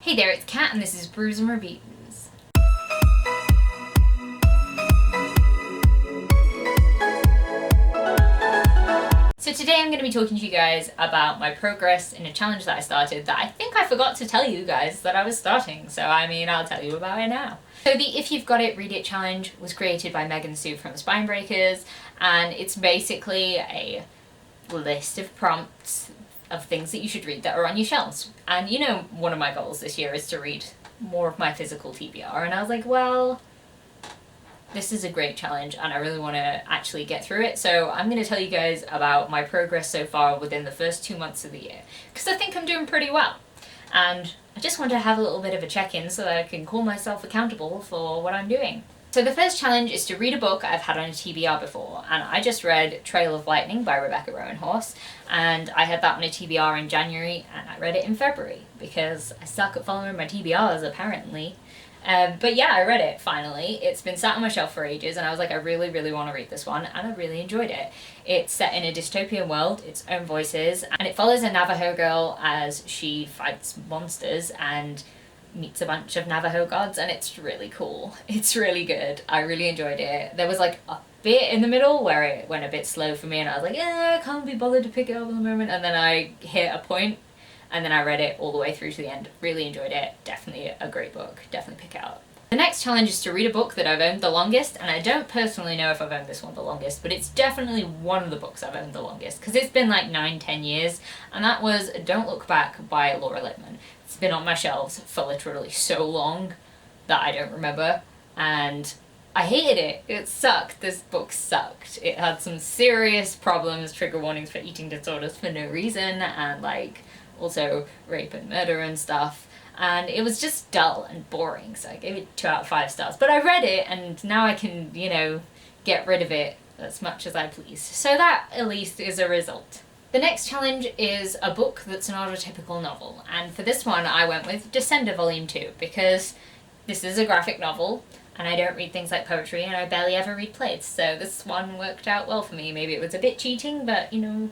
Hey there, it's Kat and this is Brews and Reviews. So today I'm going to be talking to you guys about my progress in a challenge that I started that I think I forgot to tell you guys that I was starting, so I'll tell you about it now. So the If You've Got It, Read It challenge was created by Megan Sue from Spinebreakers, and it's basically a list of prompts of things that you should read that are on your shelves. And you know, one of my goals this year is to read more of my physical TBR, and I was like, well, this is a great challenge and I really want to actually get through it, so I'm going to tell you guys about my progress so far within the first 2 months of the year, because I think I'm doing pretty well. And I just want to have a little bit of a check-in so that I can call myself accountable for what I'm doing. So the first challenge is to read a book I've had on a TBR before, and I just read Trail of Lightning by Rebecca Roanhorse, and I had that on a TBR in January and I read it in February because I suck at following my TBRs apparently. But yeah, I read it finally. It's been sat on my shelf for ages and I was like, I really, really want to read this one, and I really enjoyed it. It's set in a dystopian world, its own voices, and it follows a Navajo girl as she fights monsters and meets a bunch of Navajo gods, and it's really cool. It's really good. I really enjoyed it. There was like a bit in the middle where it went a bit slow for me and I was like, I can't be bothered to pick it up at the moment, and then I hit a point and then I read it all the way through to the end. Really enjoyed it. Definitely a great book. Definitely pick it up. The next challenge is to read a book that I've owned the longest, and I don't personally know if I've owned this one the longest, but it's definitely one of the books I've owned the longest, because it's been like 9-10 years, and that was Don't Look Back by Laura Lippman. It's been on my shelves for literally so long that I don't remember, and I hated it. It sucked. This book sucked. It had some serious problems, trigger warnings for eating disorders for no reason, and like also rape and murder and stuff, and it was just dull and boring, so I gave it 2 out of 5 stars. But I read it and now I can, get rid of it as much as I please, so that at least is a result. The next challenge is a book that's not a typical novel, and for this one I went with Descender Volume 2 because this is a graphic novel and I don't read things like poetry and I barely ever read plays, so this one worked out well for me. Maybe it was a bit cheating, but it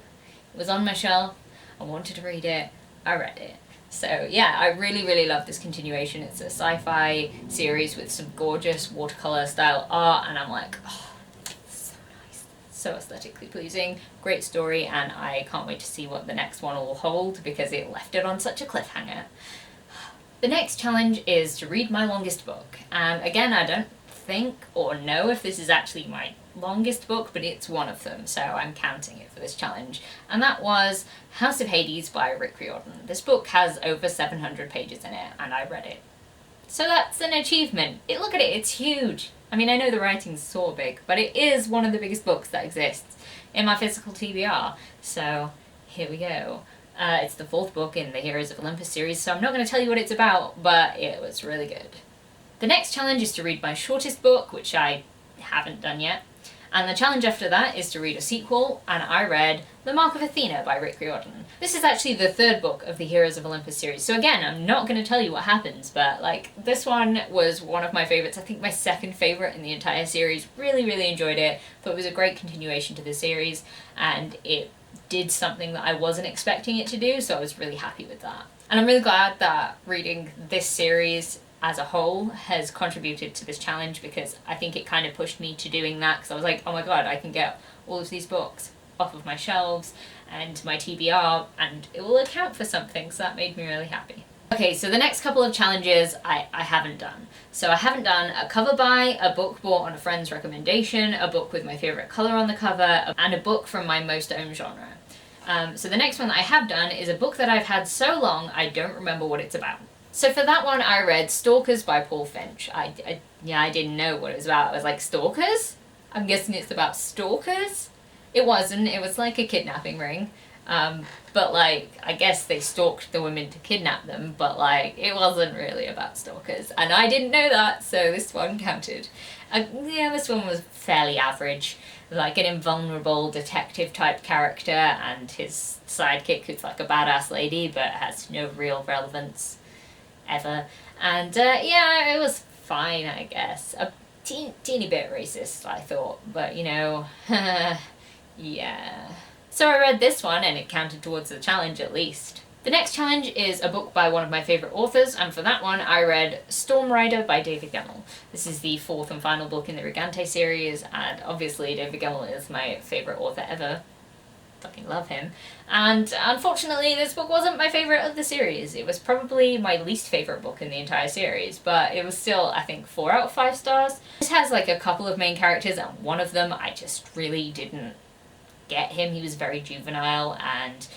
was on my shelf, I wanted to read it, I read it. So yeah, I really, really love this continuation. It's a sci-fi series with some gorgeous watercolor style art, and I'm like, oh, it's so nice, so aesthetically pleasing, great story, and I can't wait to see what the next one will hold because it left it on such a cliffhanger. The next challenge is to read my longest book, and again, I don't think or know if this is actually my longest book, but it's one of them, so I'm counting it for this challenge, and that was House of Hades by Rick Riordan. This book has over 700 pages in it, and I read it. So that's an achievement. Look at it, it's huge. I know the writing's so big, but it is one of the biggest books that exists in my physical TBR, so here we go. It's the 4th book in the Heroes of Olympus series, so I'm not going to tell you what it's about, but it was really good. The next challenge is to read my shortest book, which I haven't done yet. And the challenge after that is to read a sequel, and I read The Mark of Athena by Rick Riordan. This is actually the 3rd book of the Heroes of Olympus series, so again, I'm not going to tell you what happens, but this one was one of my favourites. I think my 2nd favourite in the entire series. Really, really enjoyed it. Thought it was a great continuation to the series, and it did something that I wasn't expecting it to do, so I was really happy with that. And I'm really glad that reading this series as a whole has contributed to this challenge, because I think it kind of pushed me to doing that, because I was like, oh my god, I can get all of these books off of my shelves and my TBR and it will account for something, so that made me really happy. Okay, so the next couple of challenges I haven't done. So I haven't done a cover by, a book bought on a friend's recommendation, a book with my favourite colour on the cover, and a book from my most owned genre. So the next one that I have done is a book that I've had so long I don't remember what it's about. So for that one I read Stalkers by Paul Finch. I didn't know what it was about. I was like, stalkers? I'm guessing it's about stalkers? It wasn't. It was like a kidnapping ring. But I guess they stalked the women to kidnap them, but it wasn't really about stalkers. And I didn't know that, so this one counted. This one was fairly average. Like an invulnerable detective type character and his sidekick who's like a badass lady but has no real relevance ever. And it was fine, I guess. A teeny bit racist, I thought, but yeah. So I read this one and it counted towards the challenge at least. The next challenge is a book by one of my favourite authors, and for that one I read Storm Rider by David Gemmell. This is the fourth and final book in the Regante series, and obviously David Gemmell is my favourite author ever. Fucking love him. And unfortunately this book wasn't my favourite of the series. It was probably my least favourite book in the entire series, but it was still, I think, 4 out of 5 stars. This has like a couple of main characters, and one of them I just really didn't get him. He was very juvenile, and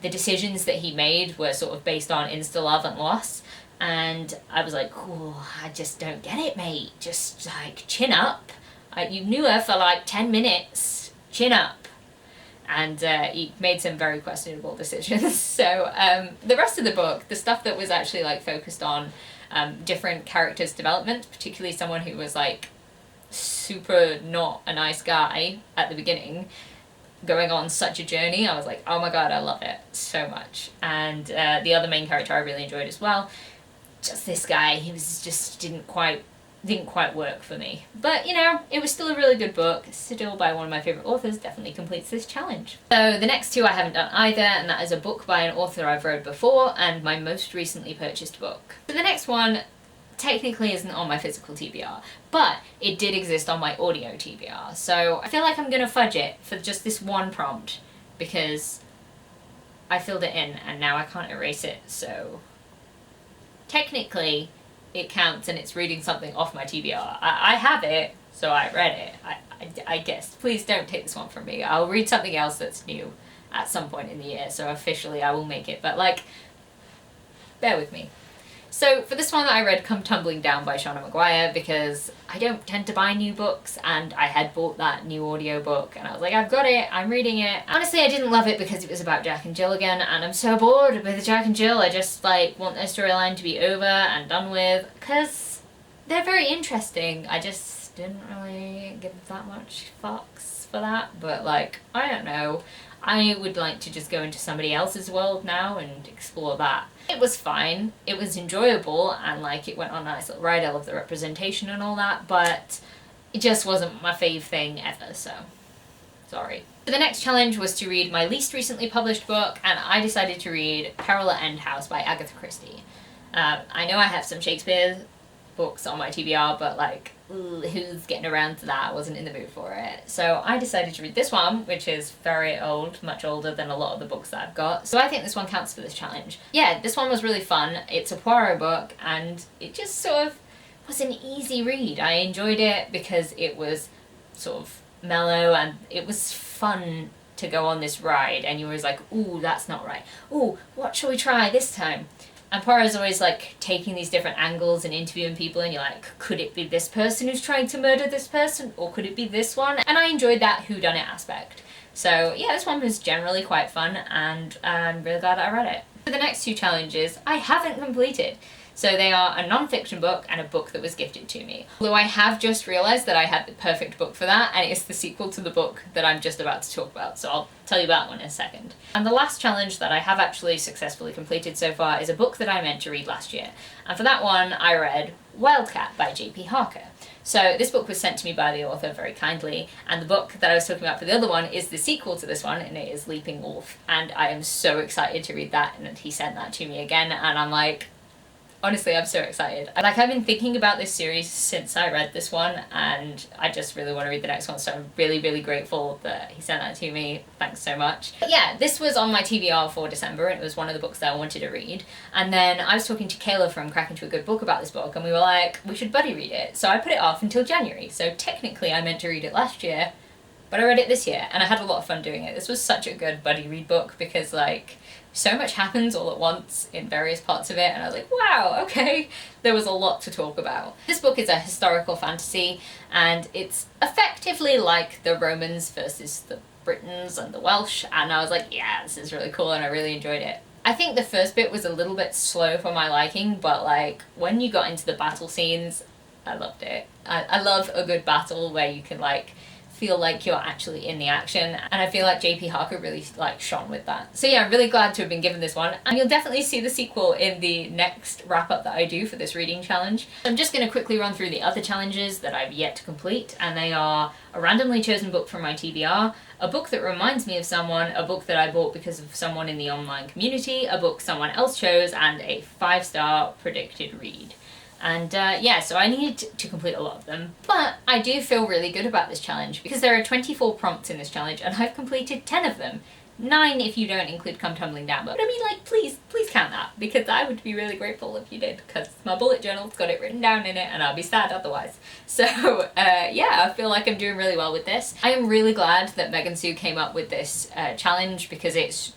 the decisions that he made were sort of based on insta-love and loss, and I was like, oh, I just don't get it, mate. Just like, chin up. You knew her for like 10 minutes. Chin up. And he made some very questionable decisions. So the rest of the book, the stuff that was actually like focused on different characters' development, particularly someone who was like super not a nice guy at the beginning, going on such a journey, I was like, oh my god, I love it so much. And the other main character I really enjoyed as well. Just this guy, he was just didn't quite work for me. But, you know, it was still a really good book, still by one of my favourite authors, definitely completes this challenge. So the next two I haven't done either, and that is a book by an author I've read before, and my most recently purchased book. So the next one technically isn't on my physical TBR, but it did exist on my audio TBR, so I feel like I'm gonna fudge it for just this one prompt, because I filled it in and now I can't erase it, so technically it counts and it's reading something off my TBR. I have it, so I read it, I guess. Please don't take this one from me. I'll read something else that's new at some point in the year, so officially I will make it, but like, bear with me. So for this one I read Come Tumbling Down by Shauna Maguire, because I don't tend to buy new books, and I had bought that new audiobook and I was like, I've got it, I'm reading it. Honestly, I didn't love it because it was about Jack and Jill again, and I'm so bored with Jack and Jill. I just like want their storyline to be over and done with, because they're very interesting. I just didn't really give that much fucks for that, but like, I don't know. I would like to just go into somebody else's world now and explore that. It was fine, it was enjoyable, and like it went on a nice little ride. I love the representation and all that, but it just wasn't my fave thing ever, so sorry. The next challenge was to read my least recently published book, and I decided to read Peril at End House by Agatha Christie. I know I have some Shakespeare books on my TBR, but like, who's getting around to that? I wasn't in the mood for it. So I decided to read this one, which is very old, much older than a lot of the books that I've got. So I think this one counts for this challenge. Yeah, this one was really fun. It's a Poirot book, and it just sort of was an easy read. I enjoyed it because it was sort of mellow, and it was fun to go on this ride, and you were always like, ooh, that's not right. Ooh, what shall we try this time? And Poirot's always like taking these different angles and interviewing people, and you're like, could it be this person who's trying to murder this person, or could it be this one? And I enjoyed that whodunit aspect. So yeah, this one was generally quite fun, and I'm really glad I read it. For the next two challenges, I haven't completed. So they are a non-fiction book and a book that was gifted to me. Although I have just realised that I had the perfect book for that, and it's the sequel to the book that I'm just about to talk about, so I'll tell you about that one in a second. And the last challenge that I have actually successfully completed so far is a book that I meant to read last year. And for that one, I read Wildcat by J.P. Harker. So this book was sent to me by the author very kindly, and the book that I was talking about for the other one is the sequel to this one, and it is Leaping Wolf. And I am so excited to read that, and he sent that to me again, and I'm like, honestly, I'm so excited. Like, I've been thinking about this series since I read this one, and I just really want to read the next one, so I'm really, really grateful that he sent that to me. Thanks so much. But yeah, this was on my TBR for December, and it was one of the books that I wanted to read. And then I was talking to Kayla from Crack Into a Good Book about this book, and we were like, we should buddy read it. So I put it off until January. So technically I meant to read it last year, but I read it this year, and I had a lot of fun doing it. This was such a good buddy read book because, like, so much happens all at once in various parts of it, and I was like, wow, okay, there was a lot to talk about. This book is a historical fantasy, and it's effectively like the Romans versus the Britons and the Welsh, and I was like, yeah, this is really cool, and I really enjoyed it. I think the first bit was a little bit slow for my liking, but like, when you got into the battle scenes, I loved it. I love a good battle where you can like feel like you're actually in the action, and I feel like JP Harker really like shone with that. So yeah, I'm really glad to have been given this one, and you'll definitely see the sequel in the next wrap up that I do for this reading challenge. I'm just going to quickly run through the other challenges that I've yet to complete, and they are a randomly chosen book from my TBR, a book that reminds me of someone, a book that I bought because of someone in the online community, a book someone else chose, and a 5-star predicted read. And yeah, so I need to complete a lot of them, but I do feel really good about this challenge because there are 24 prompts in this challenge and I've completed 10 of them. 9 if you don't include Come Tumbling Down, but I mean, like, please count that, because I would be really grateful if you did, because my bullet journal's got it written down in it and I'll be sad otherwise. So yeah, I feel like I'm doing really well with this. I am really glad that Megan Sue came up with this challenge, because it's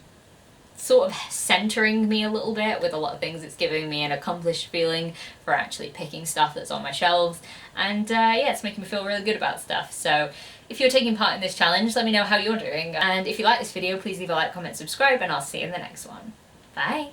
sort of centering me a little bit with a lot of things. It's giving me an accomplished feeling for actually picking stuff that's on my shelves, and yeah, it's making me feel really good about stuff. So if you're taking part in this challenge, let me know how you're doing, and if you like this video, please leave a like, comment, subscribe, and I'll see you in the next one. Bye!